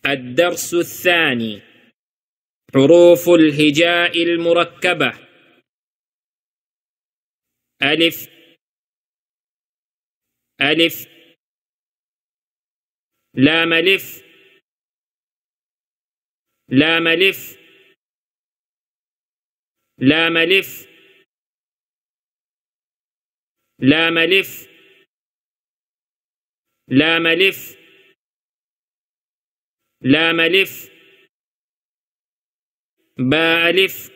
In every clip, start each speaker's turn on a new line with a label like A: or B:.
A: الدرس الثاني: حروف الهجاء المركبة. ألف ألف، لام ألف لام ألف لام ألف لام ألف لام ألف لام ألف، باء ألف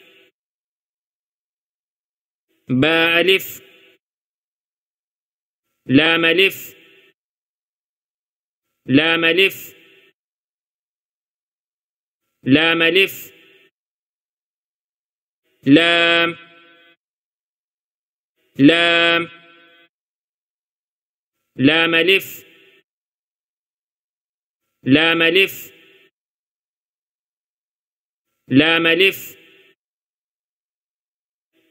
A: باء ألف، لام ألف لام ألف لام ألف، لام لام لام ألف لام ألف لام ألف،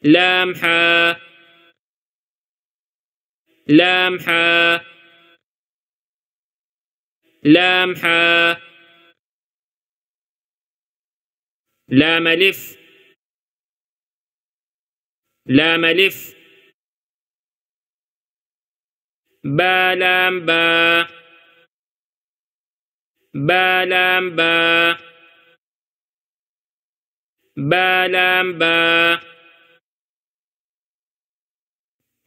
A: لام حاء لام حاء لام حاء، لام ألف لام ألف، با لام با با لام با با لام با،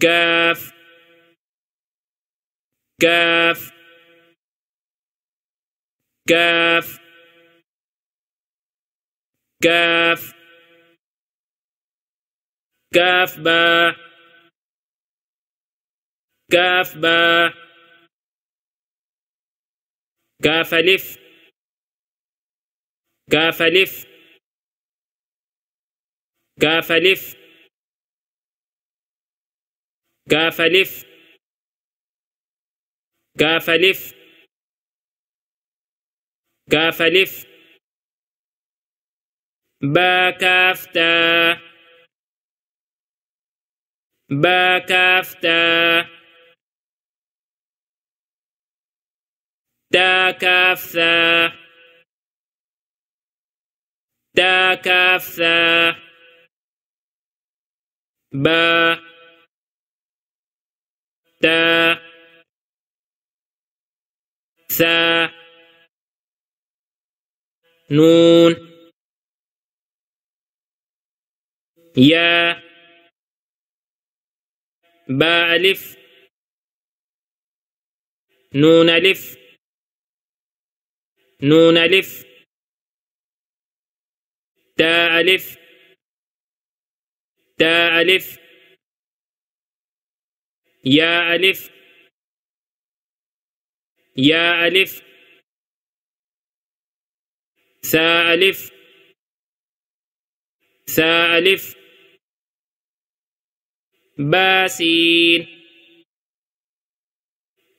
A: كاف كاف كاف كاف كاف با كاف با، كاف ألف كاف ألف كاف ألف كاف ألف كاف ألف كاف ألف، با كاف تا با كاف تا، تا كاف ثا تا كاف ثا، با تا ثا، نون يا، با ألف نون ألف نون ألف، تا ألف تا ألف، يا ألف يا ألف، ثاء ألف ثاء ألف، با سين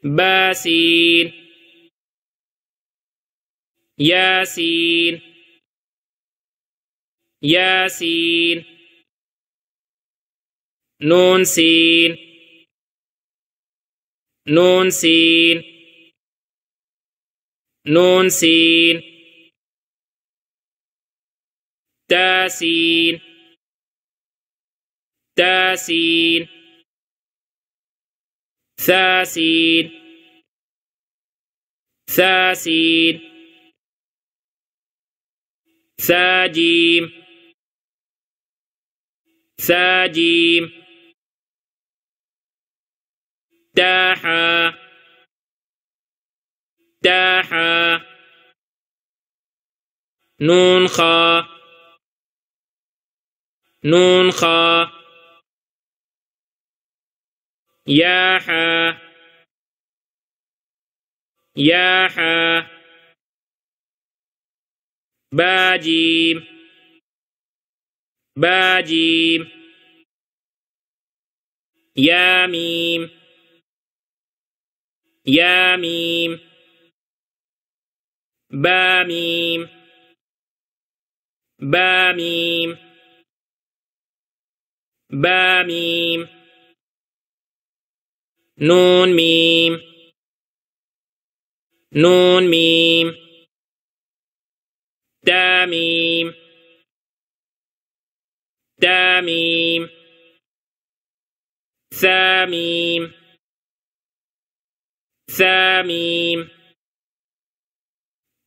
A: با سين، ياسين ياسين، نون سين نون سين نون سين، تاسين تاسين، ثاسين ثاسين، ثاجيم ثاجيم، تاحا تاحا، نون خا نون خا، ياحا ياحا، باجيم باجيم، ياميم ياميم، باميم باميم باميم، نون ميم نون ميم، تاميم تاميم ثاميم ثاميم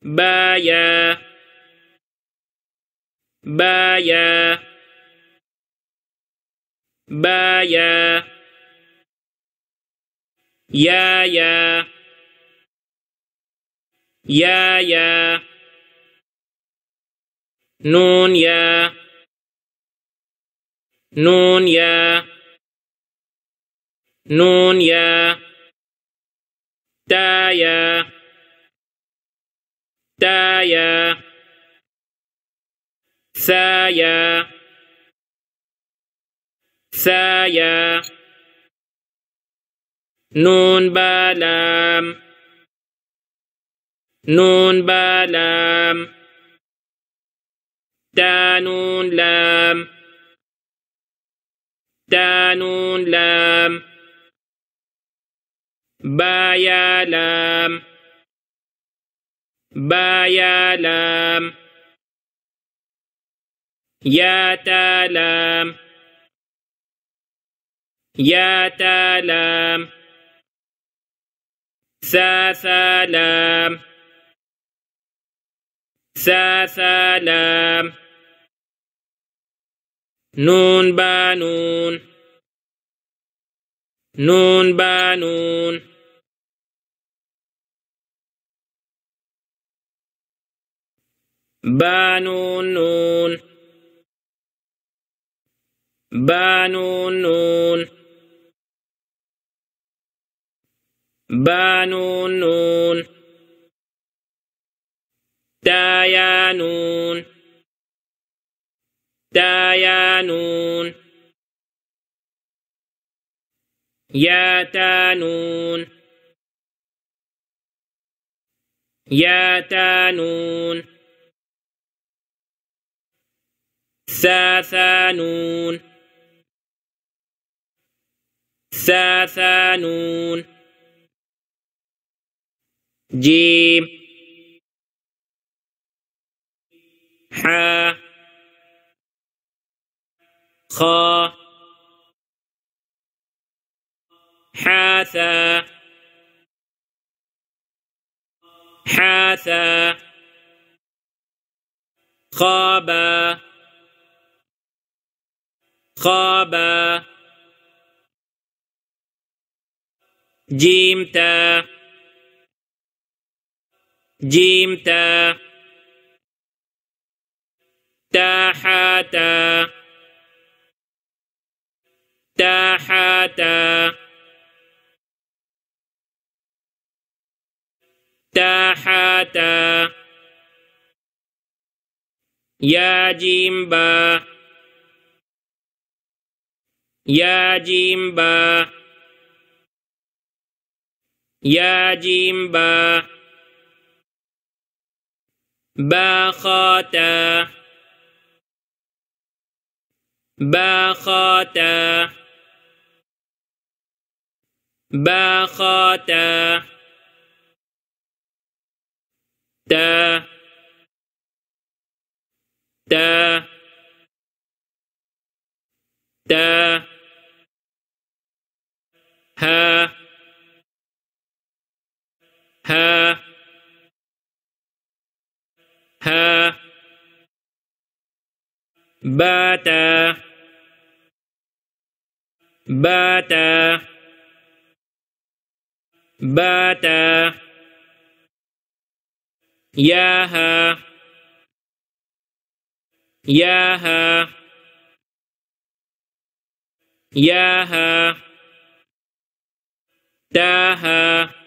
A: بايا بايا بايا يا يا يا يا نون يا نون يا نون يا تايا تايا ثايا ثايا نون بالام نون بالام تانون لام تانون لام بايا لام بايا لام يا تالام يا تالام ثاثالام ثاثالام نون بانون نون بانون بانون نون بانون نون بانون نون تايانون تايانون يا تانون يا تانون ثاثانون ثاثانون جيم حا خا حاثا حاثا خابا خابا جيمتا جيمتا تاحاتا تاحاتا تاحاتا يا جيمبا يا جيمبا يا جيمبا باخاتا باخاتا باخاتا تا تا تا ها ها ها باتا باتا باتا ياها ياها ياها تاها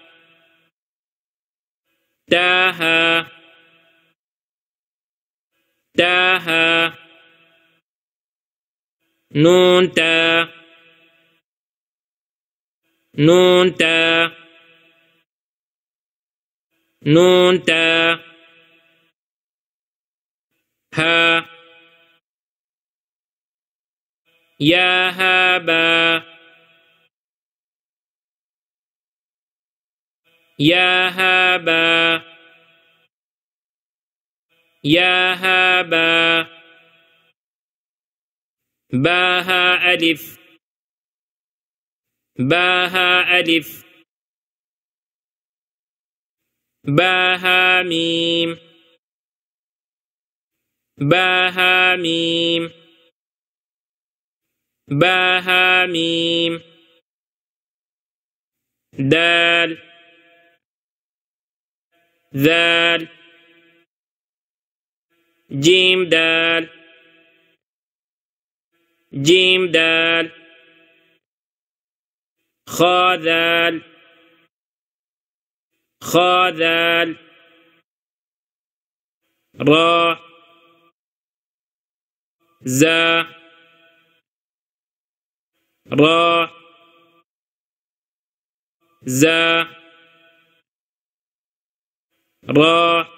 A: تاها تاها نون تا نون تا نون تا ها يا هابا يا هابا يا ها با با ها ألف با ها ألف با ها ميم با ها ميم با ها ميم دال ذال جيم دال جيم دال خا ذال خا ذال را زا را زا را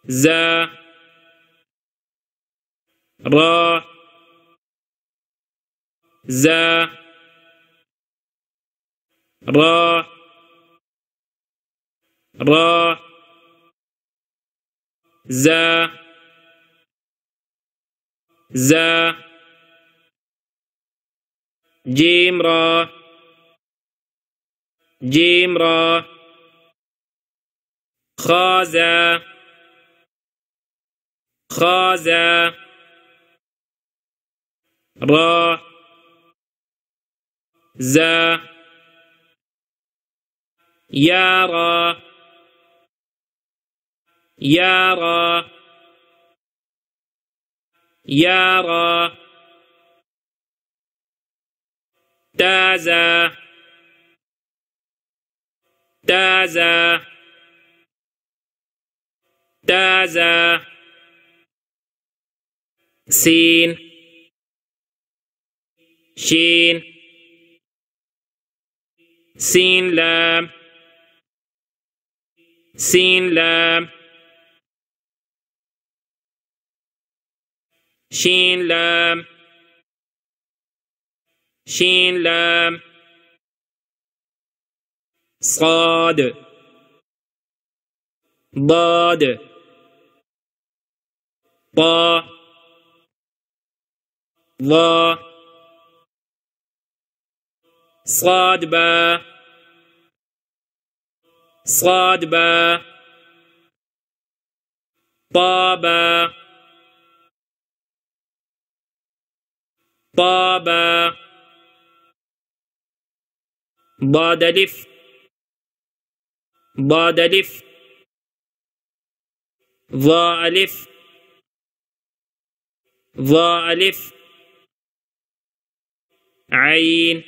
A: زا را زا را را زا زا جيم را جيم را خازا خازا را زا يارا يارا يارا تازا تازا تازا سين شين سين لام سين لام شين لام شين لام صاد ضاد طا ضا صاد با صاد با طا با طا با ضاد ألف ضاد ألف ضاء ألف ضاء ألف عين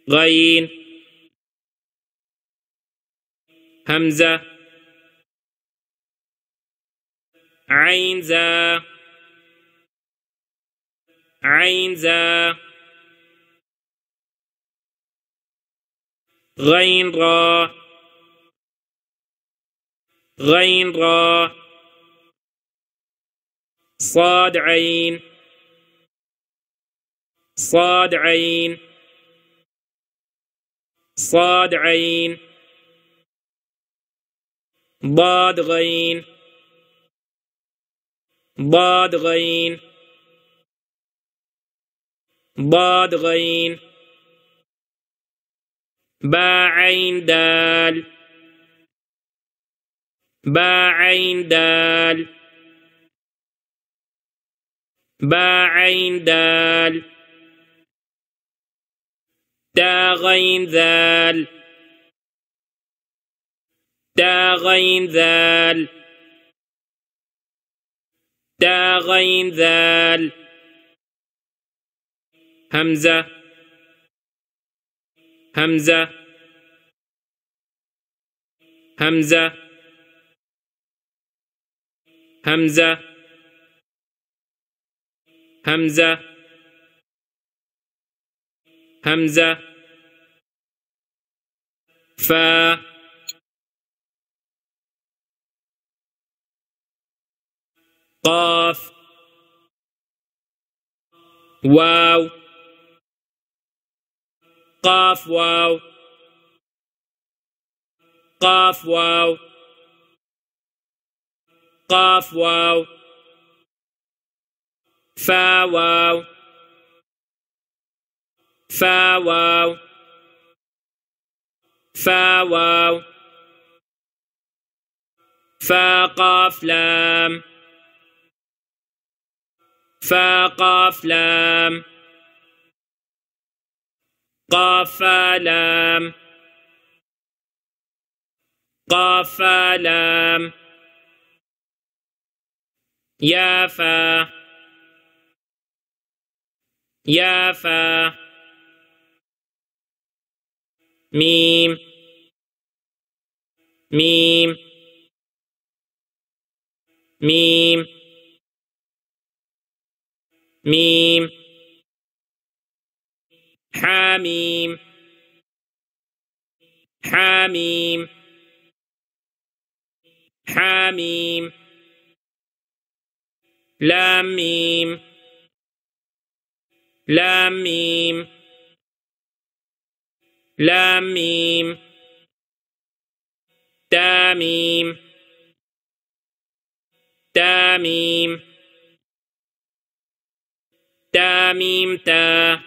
A: غين همزة عين زا عين زا غين را غين را صاد عين صاد عين صاد عين ضاد غين ضاد غين ضاد غين با عين دال با عين دال با عين دال تا غين ذال تا غين ذال تا غين ذال همزة همزة همزة همزة همزة همزة فا قاف واو قاف واو قاف واو قاف واو فا واو فا واو فا واو فا قاف لام فا قاف لام قاف فا لام قاف فا لام يا فا يا فا ميم ميم ميم ميم حاميم حاميم حاميم لام ميم لام ميم لام ميم تاميم تاميم تاميم تا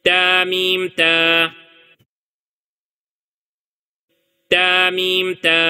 A: تاميم تا تاميم تا